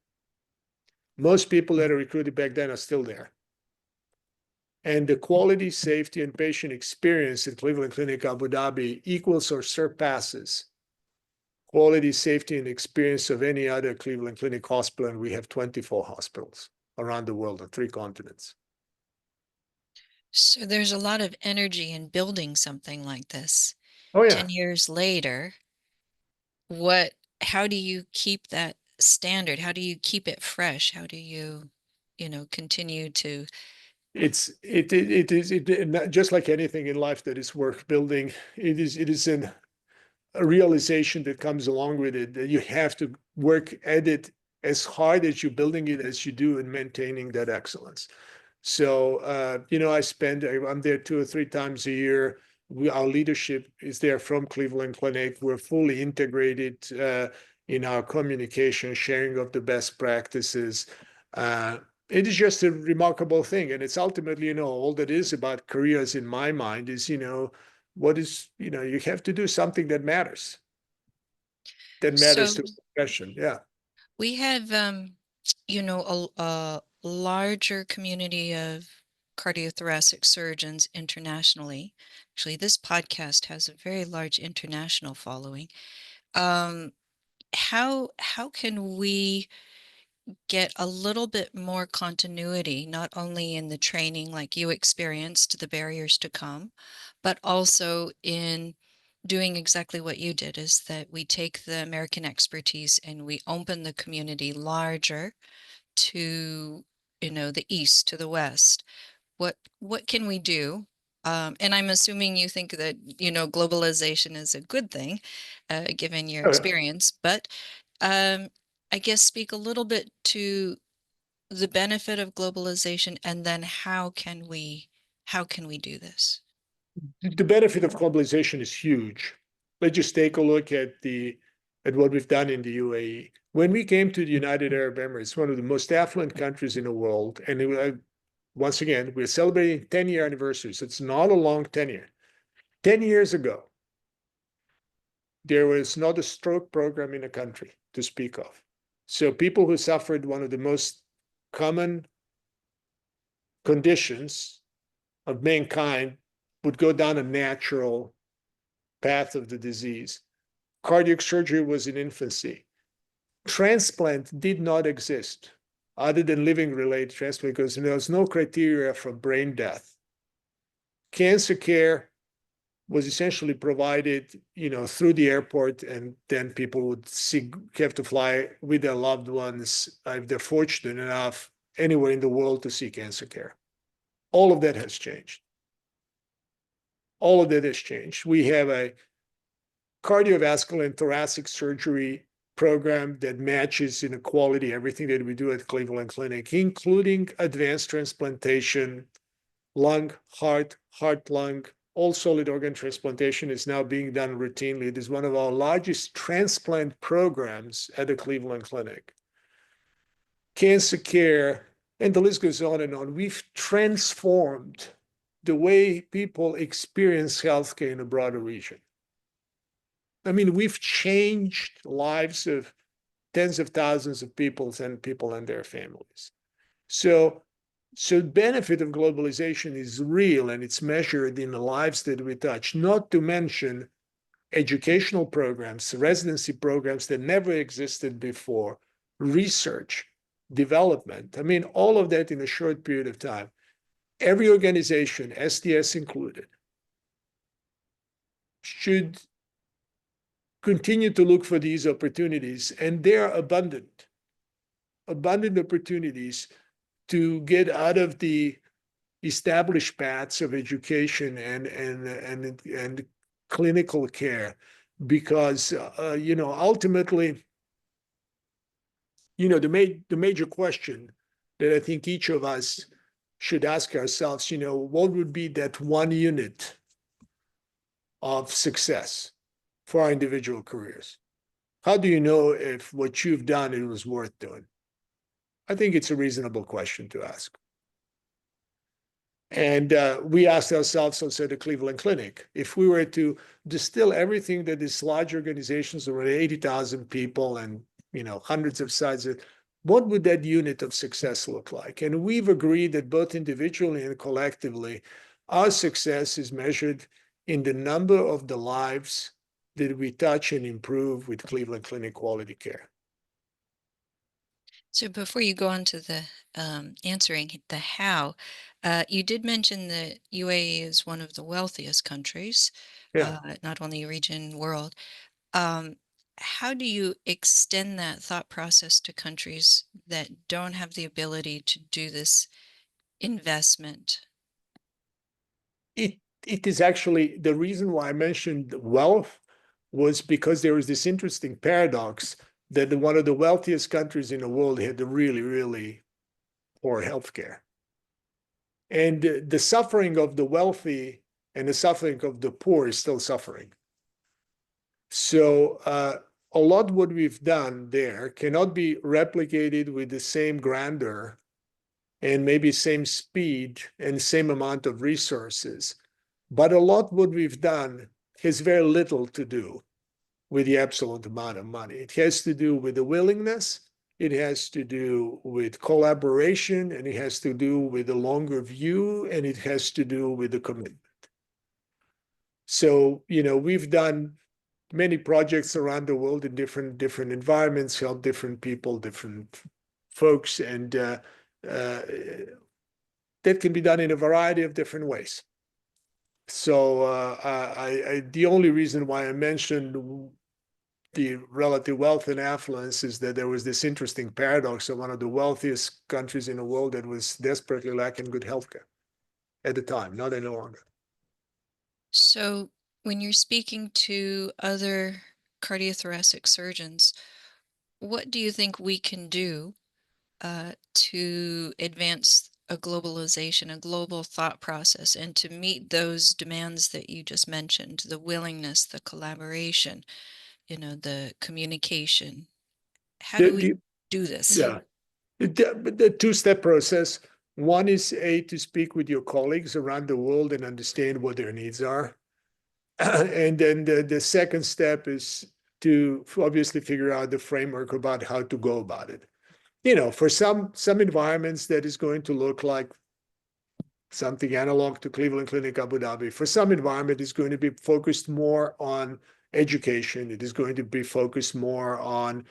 Most people that are recruited back then are still there. And the quality, safety, and patient experience at Cleveland Clinic Abu Dhabi equals or surpasses quality, safety, and experience of any other Cleveland Clinic hospital. And we have 24 hospitals around the world on 3 continents. So there's a lot of energy in building something like this. Oh, yeah. 10 years later, how do you keep that standard? How do you keep it fresh? How do you, continue to? It is just like anything in life that is worth building. It is a realization that comes along with it, that you have to work at it as hard as you're building it as you do in maintaining that excellence. So, I'm there 2 or 3 times a year. Our leadership is there from Cleveland Clinic. We're fully integrated in our communication, sharing of the best practices. It is just a remarkable thing. And it's ultimately, all that is about careers in my mind is, what is, you have to do something that matters. That matters So to the profession. Yeah. we have, a larger community of cardiothoracic surgeons internationally. Actually, this podcast has a very large international following. How can we get a little bit more continuity, not only in the training like you experienced, the barriers to come, but also in doing exactly what you did, is that we take the American expertise and we open the community larger to, the east, to the west. What can we do? And I'm assuming you think that, globalization is a good thing, given your experience, but I guess speak a little bit to the benefit of globalization, and then how can we do this? The benefit of globalization is huge. Let's just take a look at what we've done in the UAE. When we came to the United Arab Emirates, one of the most affluent countries in the world, and once again, we're celebrating 10-year anniversary, so it's not a long tenure. 10 years ago, there was not a stroke program in the country to speak of. So people who suffered one of the most common conditions of mankind would go down a natural path of the disease. Cardiac surgery was in infancy. Transplant did not exist other than living-related transplant because there was no criteria for brain death. Cancer care was essentially provided, through the airport, and then people would have to fly with their loved ones, if they're fortunate enough, anywhere in the world to see cancer care. All of that has changed. All of that has changed. We have a cardiovascular and thoracic surgery program that matches in quality everything that we do at Cleveland Clinic, including advanced transplantation, lung, heart, lung. All solid organ transplantation is now being done routinely. It is one of our largest transplant programs at the Cleveland Clinic. Cancer care, and the list goes on and on. We've transformed the way people experience healthcare in a broader region. I mean, we've changed lives of tens of thousands of people and their families. So So the benefit of globalization is real, and it's measured in the lives that we touch, not to mention educational programs, residency programs that never existed before, research, development. I mean, all of that in a short period of time. Every organization, STS included, should continue to look for these opportunities, and they are abundant opportunities to get out of the established paths of education and clinical care, because ultimately, the major question that I think each of us should ask ourselves, what would be that one unit of success for our individual careers? How do you know if what you've done, it was worth doing? I think it's a reasonable question to ask. And we asked ourselves also at the Cleveland Clinic, if we were to distill everything that these large organizations, around 80,000 people and hundreds of sites, what would that unit of success look like? And we've agreed that both individually and collectively, our success is measured in the number of the lives that we touch and improve with Cleveland Clinic quality care. So before you go on to the answering the how, you did mention that UAE is one of the wealthiest countries, Yeah. not only region, world. Um, how do you extend that thought process to countries that don't have the ability to do this investment? It is actually the reason why I mentioned wealth was because there was this interesting paradox that one of the wealthiest countries in the world had the really, really poor healthcare. And the suffering of the wealthy and the suffering of the poor is still suffering. So a lot what we've done there cannot be replicated with the same grandeur and maybe same speed and same amount of resources. But a lot what we've done has very little to do with the absolute amount of money. It has to do with the willingness, it has to do with collaboration, and it has to do with the longer view, and it has to do with the commitment. So, we've done many projects around the world in different environments, help different people, different folks, and that can be done in a variety of different ways. So the only reason why I mentioned the relative wealth and affluence is that there was this interesting paradox of one of the wealthiest countries in the world that was desperately lacking good healthcare at the time, not any longer. So when you're speaking to other cardiothoracic surgeons, what do you think we can do to advance a globalization, a global thought process, and to meet those demands that you just mentioned, the willingness, the collaboration, the communication? How do we do this? Yeah, the two-step process. One is to speak with your colleagues around the world and understand what their needs are. And then the second step is to obviously figure out the framework about how to go about it. For some environments that is going to look like something analog to Cleveland Clinic Abu Dhabi. For some environment, it's going to be focused more on education. It is going to be focused more on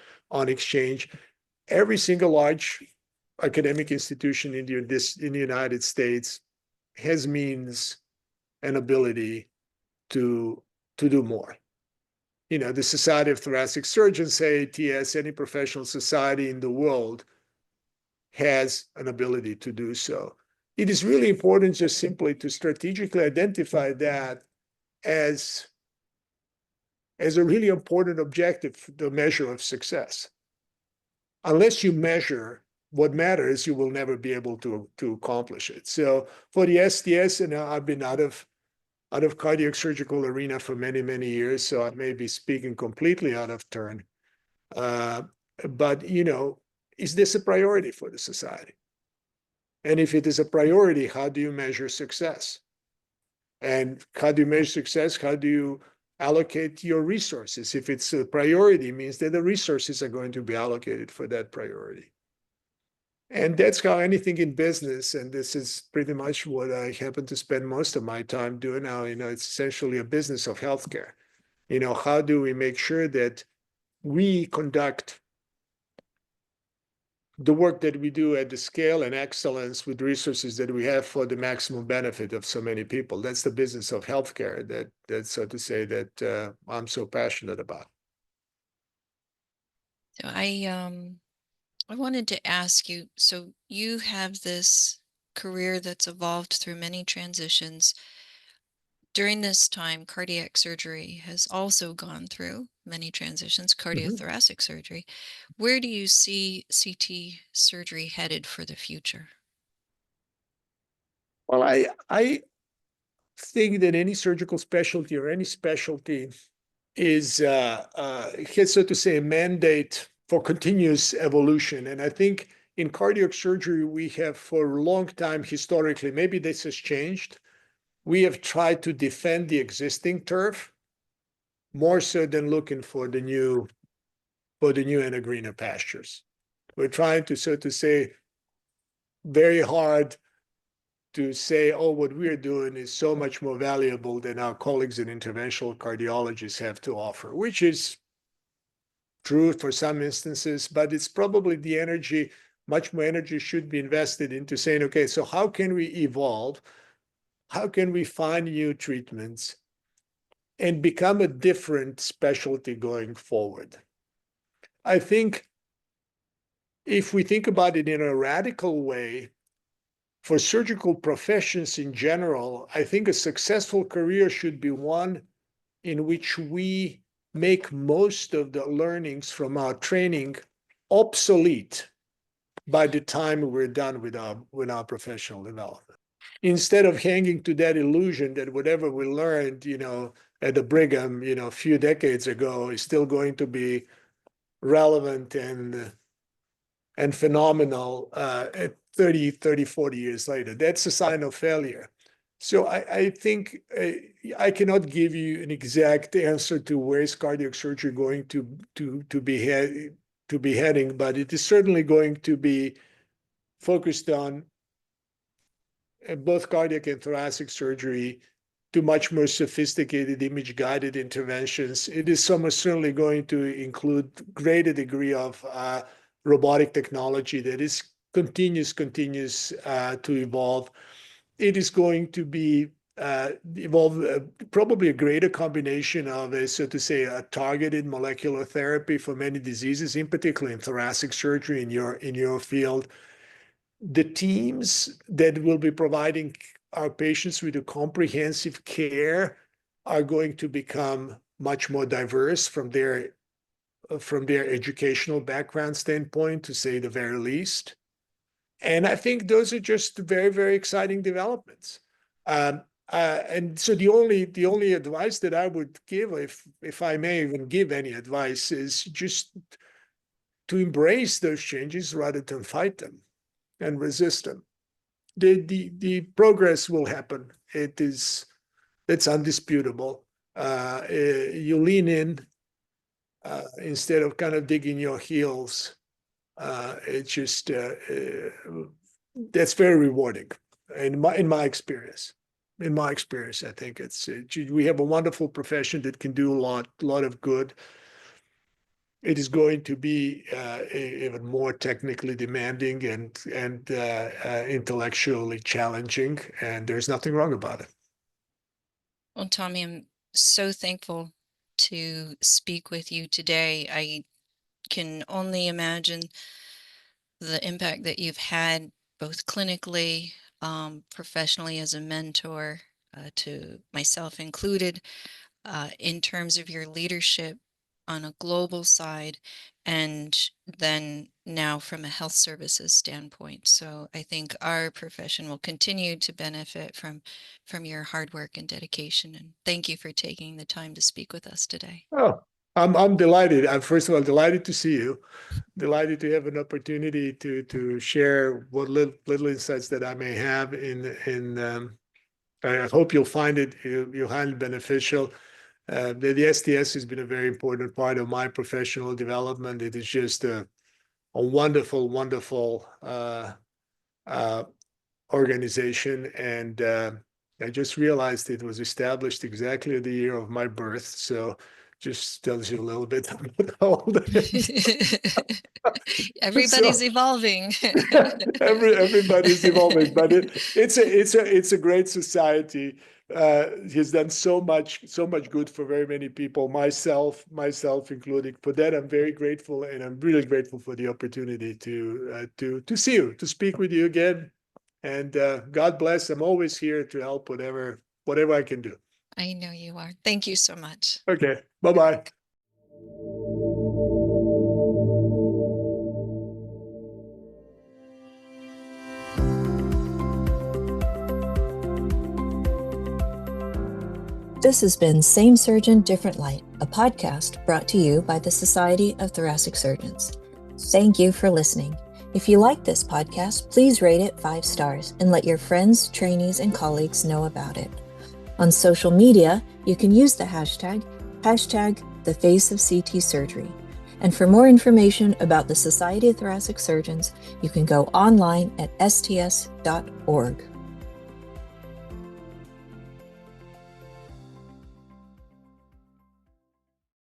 exchange. Every single large academic institution in the United States has means and ability to do more. The Society of Thoracic Surgeons, AATS, any professional society in the world has an ability to do so. It is really important just simply to strategically identify that as a really important objective, the measure of success. Unless you measure what matters, you will never be able to accomplish it. So for the STS, and I've been out of cardiac surgical arena for many, many years, so I may be speaking completely out of turn. But, is this a priority for the society? And if it is a priority, how do you measure success? And how do you measure success? How do you allocate your resources? If it's a priority, it means that the resources are going to be allocated for that priority. And that's how anything in business, and this is pretty much what I happen to spend most of my time doing now, it's essentially a business of healthcare. How do we make sure that we conduct the work that we do at the scale and excellence with resources that we have for the maximum benefit of so many people? That's the business of healthcare that so to say, that I'm so passionate about. So I wanted to ask you, so you have this career that's evolved through many transitions. During this time, cardiac surgery has also gone through many transitions, Mhm. cardiothoracic surgery. Where do you see CT surgery headed for the future? Well, I think that any surgical specialty or any specialty has, so to say, a mandate for continuous evolution. And I think in cardiac surgery, we have for a long time historically, maybe this has changed, we have tried to defend the existing turf more so than looking for the new and the greener pastures. We're trying to, so to say, very hard to say, oh, what we're doing is so much more valuable than our colleagues in interventional cardiologists have to offer, which is true for some instances, but it's probably the energy, much more energy should be invested into saying, okay, so how can we evolve? How can we find new treatments and become a different specialty going forward? I think if we think about it in a radical way, for surgical professions in general, I think a successful career should be one in which we make most of the learnings from our training obsolete by the time we're done with our professional development. Instead of hanging to that illusion that whatever we learned, at the Brigham, a few decades ago is still going to be relevant and phenomenal at 30, 40 years later. That's a sign of failure. So I think I cannot give you an exact answer to where is cardiac surgery going to be heading, but it is certainly going to be focused on both cardiac and thoracic surgery to much more sophisticated image-guided interventions. It is almost certainly going to include greater degree of robotic technology that is continues to evolve. It is going to be evolve probably a greater combination of, so to say, a targeted molecular therapy for many diseases, in particular in thoracic surgery in your field. The teams that will be providing our patients with a comprehensive care are going to become much more diverse from their educational background standpoint, to say the very least. And I think those are just very, very exciting developments. And so the only advice that I would give, if I may even give any advice, is just to embrace those changes rather than fight them and resist them. The progress will happen. It's undisputable. You lean in instead of kind of digging your heels. It's just that's very rewarding in my experience. In my experience, I think we have a wonderful profession that can do a lot of good. It is going to be even more technically demanding and intellectually challenging, and there's nothing wrong about it. Well, Tommy, I'm so thankful to speak with you today. I can only imagine the impact that you've had both clinically, professionally as a mentor, to myself included, in terms of your leadership on a global side, and then now from a health services standpoint. So I think our profession will continue to benefit from your hard work and dedication. And thank you for taking the time to speak with us today. Oh, I'm delighted. I'm first of all delighted to see you. Delighted to have an opportunity to share what little insights that I may have I hope you'll find you'll find it beneficial. The STS has been a very important part of my professional development. It is just wonderful, wonderful organization. And I just realized it was established exactly the year of my birth. So just tells you a little bit about how old I am. Everybody's So, evolving. everybody's evolving, but it's a great society. He's done so much good for very many people, myself included. For that, I'm very grateful, and I'm really grateful for the opportunity to see you, to speak with you again. And God bless. I'm always here to help whatever I can do. I know you are. Thank you so much. Okay. Bye-bye. This has been Same Surgeon, Different Light, a podcast brought to you by the Society of Thoracic Surgeons. Thank you for listening. If you like this podcast, please rate it 5 stars and let your friends, trainees, and colleagues know about it. On social media, you can use the hashtag #TheFaceOfCT Surgery. And for more information about the Society of Thoracic Surgeons, you can go online at sts.org.